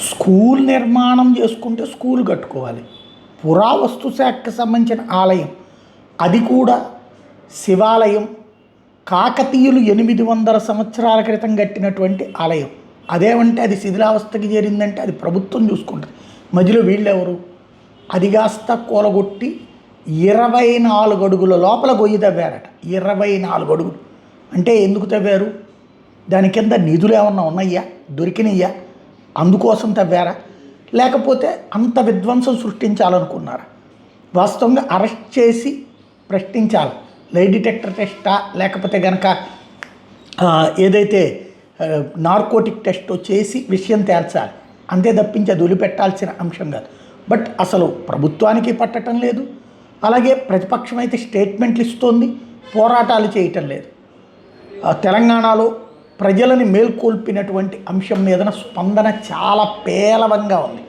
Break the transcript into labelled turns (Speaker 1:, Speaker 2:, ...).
Speaker 1: School నిర్మాణం చేసుకుంటే school కట్టుకోవాలి. పురావస్తు శాఖకు సంబంధించిన ఆలయం, అది కూడా శివాలయం, కాకతీయులు 800 సంవత్సరాల క్రితం కట్టినటువంటి ఆలయం. అదేమంటే అది శిథిలావస్థకి చేరిందంటే అది ప్రభుత్వం చూసుకుంటుంది. మధ్యలో వీళ్ళెవరు? అది కాస్త కూలగొట్టి 24 అడుగుల లోపల గొయ్యి తవ్వారట. 24 అడుగులు అంటే ఎందుకు తవ్వారు? దాని కింద నిధులు ఏమన్నా ఉన్నాయా, దొరికినయ్యా, అందుకోసం తవ్వారా, లేకపోతే అంత విధ్వంసం సృష్టించాలనుకున్నారా? వాస్తవంగా అరెస్ట్ చేసి ప్రశ్నించాలి. లై డిటెక్టర్ టెస్టా, లేకపోతే కనుక ఏదైతే నార్కోటిక్ టెస్టో చేసి విషయం తేల్చాలి. అంతే తప్పించి అది వదిలిపెట్టాల్సిన అంశం కాదు. బట్ అసలు ప్రభుత్వానికి పట్టడం లేదు, అలాగే ప్రతిపక్షం అయితే స్టేట్మెంట్లు ఇస్తోంది, పోరాటాలు చేయటం లేదు. తెలంగాణలో ప్రజలని మేల్కొల్పినటువంటి అంశం మీద స్పందన చాలా పేలవంగా ఉంది.